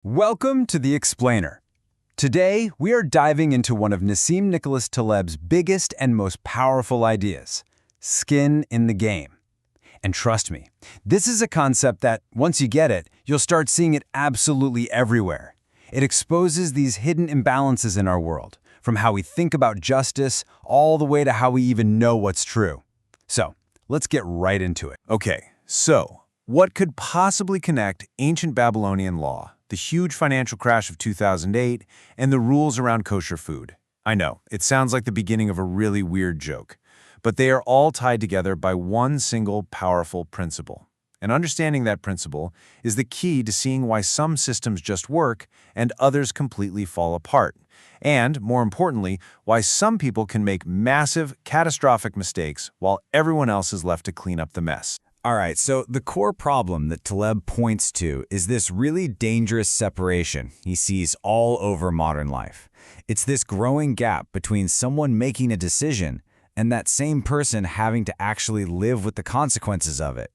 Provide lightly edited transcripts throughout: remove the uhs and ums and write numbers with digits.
Welcome to The Explainer. Today, we are diving into one of Nassim Nicholas Taleb's biggest and most powerful ideas, skin in the game. And trust me, this is a concept that, once you get it, you'll start seeing it absolutely everywhere. It exposes these hidden imbalances in our world, from how we think about justice all the way to how we even know what's true. So, let's get right into it. Okay, so what could possibly connect ancient Babylonian law, the huge financial crash of 2008, and the rules around kosher food? I know, it sounds like the beginning of a really weird joke, but they are all tied together by one single powerful principle. And understanding that principle is the key to seeing why some systems just work and others completely fall apart. And, more importantly, why some people can make massive, catastrophic mistakes while everyone else is left to clean up the mess. All right, so the core problem that Taleb points to is this really dangerous separation he sees all over modern life. It's this growing gap between someone making a decision and that same person having to actually live with the consequences of it,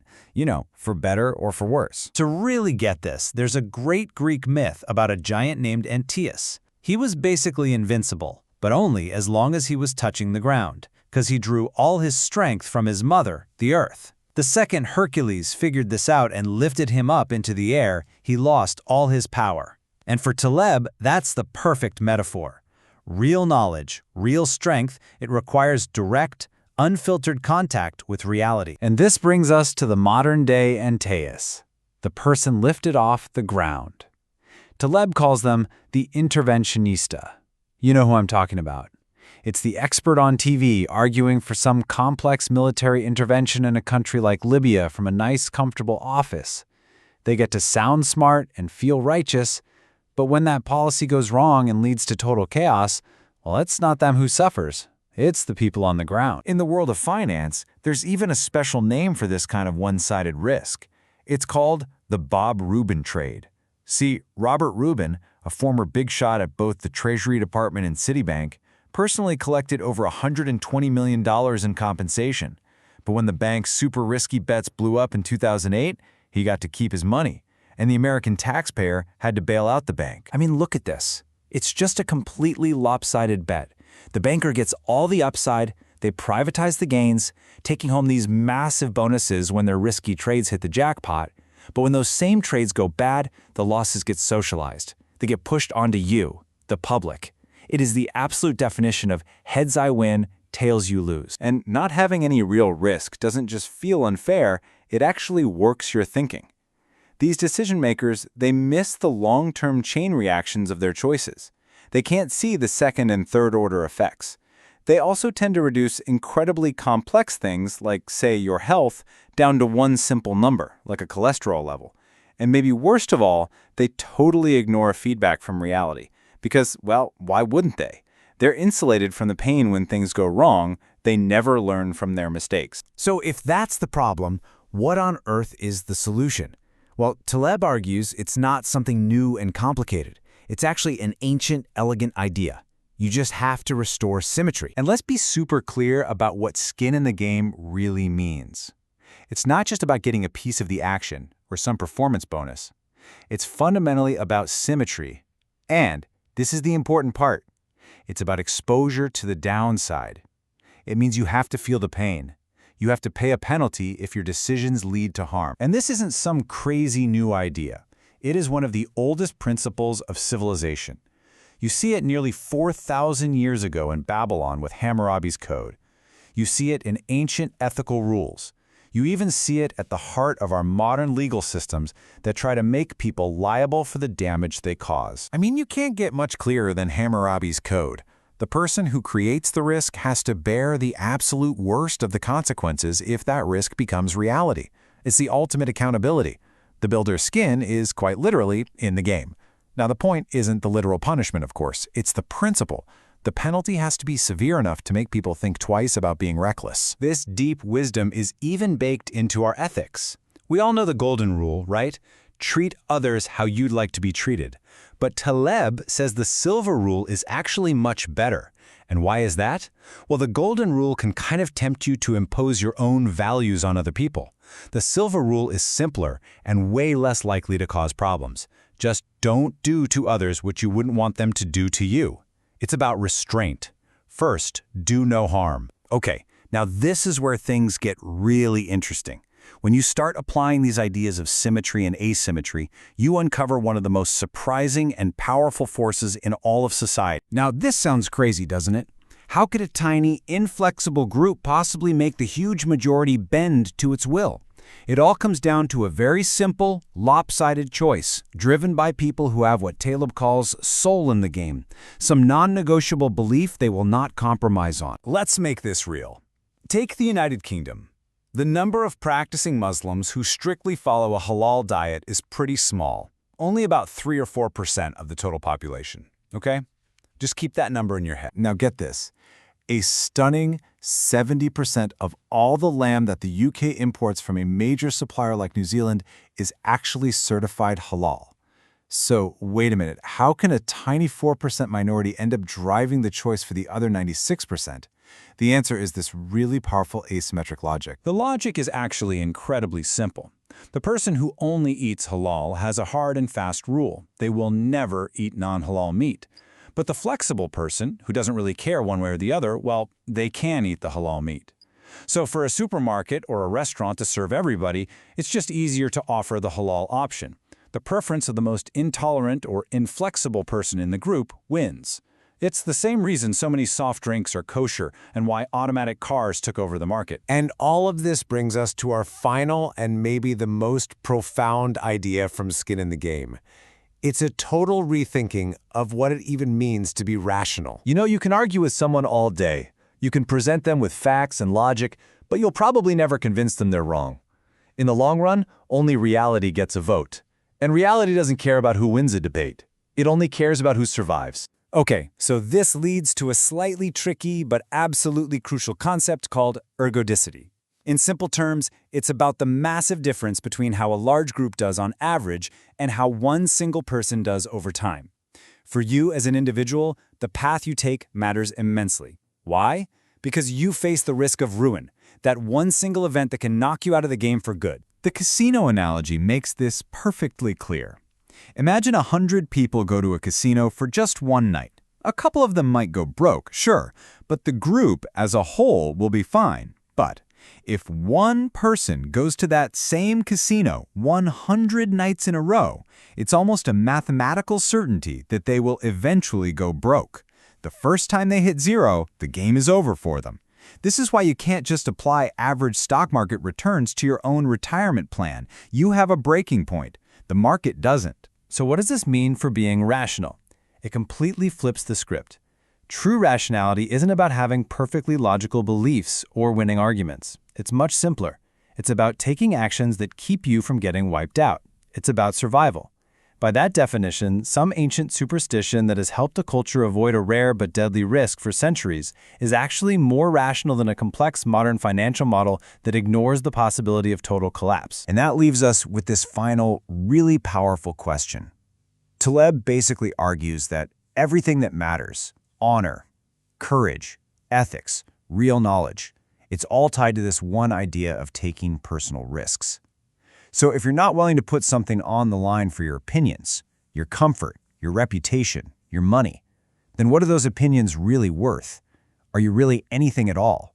for better or for worse. To really get this, there's a great Greek myth about a giant named Antaeus. He was basically invincible, but only as long as he was touching the ground, because he drew all his strength from his mother, the earth. The second Hercules figured this out and lifted him up into the air, he lost all his power. And for Taleb, that's the perfect metaphor. Real knowledge, real strength, it requires direct, unfiltered contact with reality. And this brings us to the modern-day Antaeus, the person lifted off the ground. Taleb calls them the interventionista. You know who I'm talking about. It's the expert on TV arguing for some complex military intervention in a country like Libya from a nice, comfortable office. They get to sound smart and feel righteous, but when that policy goes wrong and leads to total chaos, well, it's not them who suffers. It's the people on the ground. In the world of finance, there's even a special name for this kind of one-sided risk. It's called the Bob Rubin trade. See, Robert Rubin, a former big shot at both the Treasury Department and Citibank, personally collected over $120 million in compensation. But when the bank's super risky bets blew up in 2008, he got to keep his money, and the American taxpayer had to bail out the bank. I mean, look at this. It's just a completely lopsided bet. The banker gets all the upside, they privatize the gains, taking home these massive bonuses when their risky trades hit the jackpot. But when those same trades go bad, the losses get socialized. They get pushed onto you, the public. It is the absolute definition of heads I win, tails you lose. And not having any real risk doesn't just feel unfair, it actually works your thinking. These decision makers, they miss the long-term chain reactions of their choices. They can't see the second and third order effects. They also tend to reduce incredibly complex things like, say, your health, down to one simple number, like a cholesterol level. And maybe worst of all, they totally ignore feedback from reality. Because, well, why wouldn't they? They're insulated from the pain when things go wrong. They never learn from their mistakes. So if that's the problem, what on earth is the solution? Well, Taleb argues it's not something new and complicated. It's actually an ancient, elegant idea. You just have to restore symmetry. And let's be super clear about what skin in the game really means. It's not just about getting a piece of the action or some performance bonus. It's fundamentally about symmetry. And this is the important part. It's about exposure to the downside. It means you have to feel the pain. You have to pay a penalty if your decisions lead to harm. And this isn't some crazy new idea. It is one of the oldest principles of civilization. You see it nearly 4,000 years ago in Babylon with Hammurabi's Code. You see it in ancient ethical rules. You even see it at the heart of our modern legal systems that try to make people liable for the damage they cause. I mean, you can't get much clearer than Hammurabi's Code. The person who creates the risk has to bear the absolute worst of the consequences if that risk becomes reality. It's the ultimate accountability. The builder's skin is quite literally in the game. Now, the point isn't the literal punishment, of course. It's the principle. The penalty has to be severe enough to make people think twice about being reckless. This deep wisdom is even baked into our ethics. We all know the golden rule, right? Treat others how you'd like to be treated. But Taleb says the silver rule is actually much better. And why is that? Well, the golden rule can kind of tempt you to impose your own values on other people. The silver rule is simpler and way less likely to cause problems. Just don't do to others what you wouldn't want them to do to you. It's about restraint. First, do no harm. Okay, now this is where things get really interesting. When you start applying these ideas of symmetry and asymmetry, you uncover one of the most surprising and powerful forces in all of society. Now, this sounds crazy, doesn't it? How could a tiny, inflexible group possibly make the huge majority bend to its will? It all comes down to a very simple, lopsided choice, driven by people who have what Taleb calls soul in the game, some non-negotiable belief they will not compromise on. Let's make this real. Take the United Kingdom. The number of practicing Muslims who strictly follow a halal diet is pretty small, only about 3 or 4% of the total population, okay? Just keep that number in your head. Now get this. A stunning 70% of all the lamb that the UK imports from a major supplier like New Zealand is actually certified halal. So wait a minute, how can a tiny 4% minority end up driving the choice for the other 96%? The answer is this really powerful asymmetric logic. The logic is actually incredibly simple. The person who only eats halal has a hard and fast rule. They will never eat non-halal meat. But the flexible person, who doesn't really care one way or the other, well, they can eat the halal meat. So for a supermarket or a restaurant to serve everybody, it's just easier to offer the halal option. The preference of the most intolerant or inflexible person in the group wins. It's the same reason so many soft drinks are kosher and why automatic cars took over the market. And all of this brings us to our final and maybe the most profound idea from Skin in the Game. It's a total rethinking of what it even means to be rational. You know, you can argue with someone all day. You can present them with facts and logic, but you'll probably never convince them they're wrong. In the long run, only reality gets a vote. And reality doesn't care about who wins a debate. It only cares about who survives. Okay, so this leads to a slightly tricky but absolutely crucial concept called ergodicity. In simple terms, it's about the massive difference between how a large group does on average and how one single person does over time. For you as an individual, the path you take matters immensely. Why? Because you face the risk of ruin, that one single event that can knock you out of the game for good. The casino analogy makes this perfectly clear. Imagine 100 people go to a casino for just one night. A couple of them might go broke, sure, but the group as a whole will be fine. But if one person goes to that same casino 100 nights in a row, it's almost a mathematical certainty that they will eventually go broke. The first time they hit zero, the game is over for them. This is why you can't just apply average stock market returns to your own retirement plan. You have a breaking point. The market doesn't. So what does this mean for being rational? It completely flips the script. True rationality isn't about having perfectly logical beliefs or winning arguments. It's much simpler. It's about taking actions that keep you from getting wiped out. It's about survival. By that definition, some ancient superstition that has helped a culture avoid a rare but deadly risk for centuries is actually more rational than a complex modern financial model that ignores the possibility of total collapse. And that leaves us with this final, really powerful question. Taleb basically argues that everything that matters, honor, courage, ethics, real knowledge, it's all tied to this one idea of taking personal risks. So if you're not willing to put something on the line for your opinions, your comfort, your reputation, your money, then what are those opinions really worth? Are you really anything at all?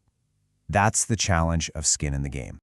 That's the challenge of Skin in the Game.